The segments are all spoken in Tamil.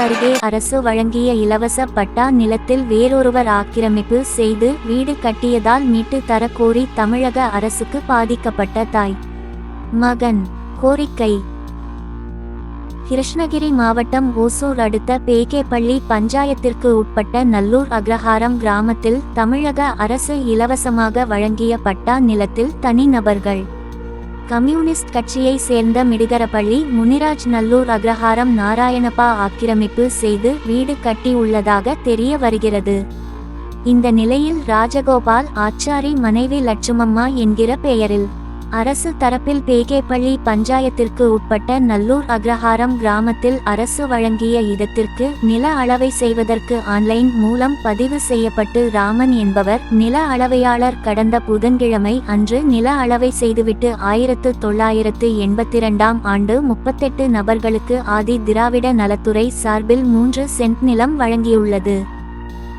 அருகே அரசு வழங்கிய இலவச பட்டா நிலத்தில் வேறொருவர் ஆக்கிரமிப்பு செய்து வீடு கட்டியதால் மீட்டு தரக்கோரி தமிழக அரசுக்கு பாதிக்கப்பட்ட தாய் மகன் கோரிக்கை. கிருஷ்ணகிரி மாவட்டம் ஓசூர் அடுத்த பேகேப்பள்ளி பஞ்சாயத்திற்கு உட்பட்ட நல்லூர் அக்ரஹாரம் கிராமத்தில் தமிழக அரசு இலவசமாக வழங்கிய பட்டா நிலத்தில் தனிநபர்கள் கம்யூனிஸ்ட் கட்சியை சேர்ந்த மிடுகரப்பள்ளி முனிராஜ் நல்லூர் அக்ரஹாரம் நாராயணப்பா ஆக்கிரமிப்பு செய்து வீடு கட்டியுள்ளதாக தெரிய வருகிறது. இந்த நிலையில் ராஜகோபால் ஆச்சாரி மனைவி லட்சுமம்மா என்கிற பெயரில் அரசு தரப்பில் பேகேப்பள்ளி பஞ்சாயத்திற்கு உட்பட்ட நல்லூர் அக்ரஹாரம் கிராமத்தில் அரசு வழங்கிய இடத்திற்கு நில அளவை செய்வதற்கு ஆன்லைன் மூலம் பதிவு செய்யப்பட்டு ராமன் என்பவர் நில அளவையாளர் கடந்த புதன்கிழமை அன்று நில அளவை செய்துவிட்டு 1982ஆம் ஆண்டு 38 நபர்களுக்கு ஆதி திராவிட நலத்துறை சார்பில் 3 சென்ட் நிலம் வழங்கியுள்ளது.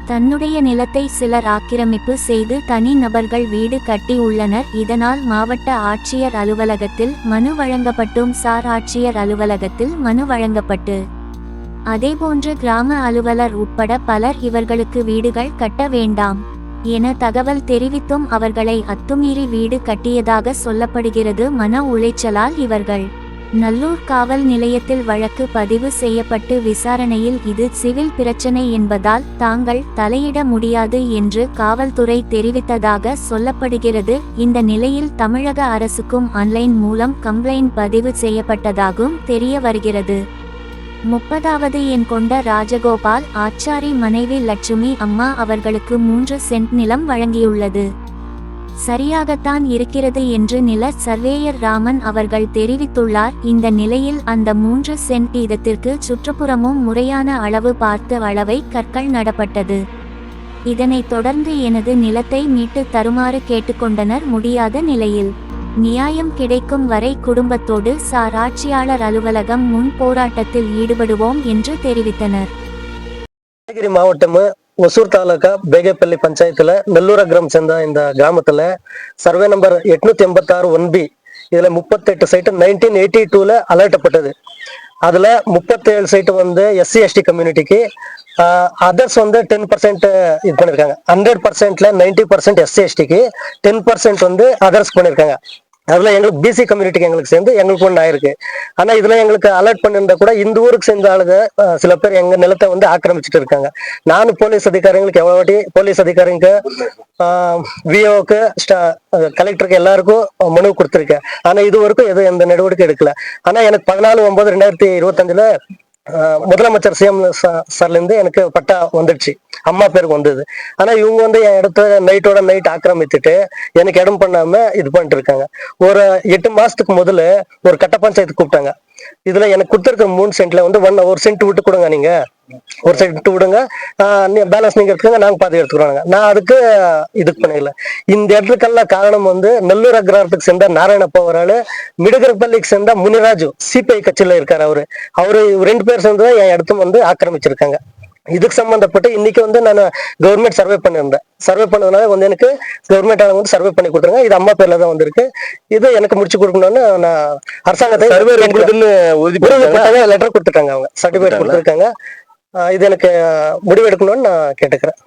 தன்னுடைய நிலத்தை சிலர் ஆக்கிரமிப்பு செய்து தனி நபர்கள் வீடு கட்டி உள்ளனர். இதனால் மாவட்ட ஆட்சியர் அலுவலகத்தில் மனு வழங்கப்பட்டும் சார் ஆட்சியர் அலுவலகத்தில் மனு வழங்கப்பட்டு அதேபோன்று கிராம அலுவலர் உட்பட பலர் இவர்களுக்கு வீடுகள் கட்ட வேண்டாம் என தகவல் தெரிவித்தும் அவர்களை அத்துமீறி வீடு கட்டியதாக சொல்லப்படுகிறது. மன உளைச்சலால் இவர்கள் நல்லூர் காவல் நிலையத்தில் வழக்கு பதிவு செய்யப்பட்டு விசாரணையில் இது சிவில் பிரச்சனை என்பதால் தாங்கள் தலையிட முடியாது என்று காவல்துறை தெரிவித்ததாக சொல்லப்படுகிறது. இந்த நிலையில் தமிழக அரசுக்கும் ஆன்லைன் மூலம் கம்ப்ளைண்ட் பதிவு செய்யப்பட்டதாகவும் தெரிய வருகிறது. 30வது எண் கொண்ட ராஜகோபால் ஆச்சாரி மனைவி லட்சுமி அம்மா அவர்களுக்கு 3 சென்ட் நிலம் வழங்கியுள்ளது. சரியாகத்தான் இருக்கிறது என்று நில சர்வேயர் ராமன் அவர்கள் தெரிவித்துள்ளார். இந்த நிலையில் அந்த 3 சென்ட் இடத்திற்கு சுற்றுப்புறமும் முறையான அளவு பார்த்து அளவை கற்கள் நடப்பட்டது. இதனைத் தொடர்ந்து எனது நிலத்தை மீட்டு தருமாறு கேட்டுக்கொண்டனர். முடியாத நிலையில் நியாயம் கிடைக்கும் வரை குடும்பத்தோடு சார் ஆட்சியாளர் அலுவலகம் முன் போராட்டத்தில் ஈடுபடுவோம் என்று தெரிவித்தனர். கிருஷ்ணகிரி மாவட்டம் ஒசூர் தாலுகா பேகேப்பள்ளி பஞ்சாயத்துல நல்லூர் அக்ரம் சேர்ந்த இந்த கிராமத்துல சர்வே நம்பர் 886 1B இதுல 38 சைட்டு 1982ல அலர்ட்டப்பட்டது. அதுல 37 சைட்டு வந்து SC ST கம்யூனிட்டிக்கு, அதர்ஸ் வந்து 10% இது பண்ணிருக்காங்க. 100%ல 90% SC STக்கு, 10% வந்து அதர்ஸ் பண்ணிருக்காங்க. அதுல எங்களுக்கு BC கம்யூனிட்டிக்கு எங்களுக்கு சேர்ந்து எங்களுக்கு ஒன்று ஆயிருக்கு. ஆனா இதுல எங்களுக்கு அலர்ட் பண்ணிருந்தா கூட இந்த ஊருக்கு சேர்ந்த ஆளுங்க சில பேர் எங்க நிலத்தை வந்து ஆக்கிரமிச்சுட்டு இருக்காங்க. நானும் போலீஸ் அதிகாரிகளுக்கு எவ்வளவு வாட்டி போலீஸ் அதிகாரிக்கு விஓக்கு கலெக்டருக்கு எல்லாருக்கும் மனு கொடுத்துருக்கேன். ஆனா இது வரைக்கும் எதுவும் எந்த நடவடிக்கை எடுக்கல. ஆனா எனக்கு 14/9/2025 முதலமைச்சர் CM சார்ல இருந்து எனக்கு பட்டா வந்துடுச்சு, அம்மா பேருக்கு வந்தது. ஆனா இவங்க வந்து என் இடத்த நைட்டோட நைட் ஆக்கிரமித்துட்டு எனக்கு இடம் பண்ணாம இது பண்ணிட்டு இருக்காங்க. ஒரு 8 மாசத்துக்கு முதல்ல ஒரு கட்ட பஞ்சாயத்து கூப்பிட்டாங்க. இதுல எனக்கு கொடுத்துருக்க 3 சென்ட்ல வந்து 1 சென்ட் விட்டு கொடுங்க, நீங்க 1 சென்ட் விடுங்க, பேலன்ஸ் நீங்க எடுத்துக்கோங்க, நாங்க பாதி எடுத்துக்கிறோங்க. நான் அதுக்கு இதுக்கு பண்ணல. இந்த இடத்துக்கெல்லாம் காரணம் வந்து நல்லூர் அக்ரஹாரத்துக்கு சேர்ந்த நாராயணப்பா ஒரு ஆளு, மிடுகரப்பள்ளிக்கு சேர்ந்த முனிராஜு CPI கட்சியில இருக்காரு. அவரு 2 பேர் சேர்ந்து என் இடத்தும் வந்து ஆக்கிரமிச்சிருக்காங்க. இதுக்கு சம்பந்தப்பட்டு இன்னைக்கு வந்து நான் கவர்மெண்ட் சர்வே பண்ணியிருந்தேன். சர்வே பண்ணதுனால வந்து எனக்கு கவர்மெண்ட் ஆளுங்க வந்து சர்வே பண்ணி கொடுத்துருங்க. இது அம்மா பேர்ல தான் வந்திருக்கு. இது எனக்கு முடிச்சு கொடுக்கணும்னு நான் அரசாங்கத்தை லெட்டர் கொடுத்துட்டாங்க, அவங்க சர்டிபிகேட் கொடுத்துருக்காங்க. இது எனக்கு முடிவு எடுக்கணும்னு நான் கேட்டுக்கிறேன்.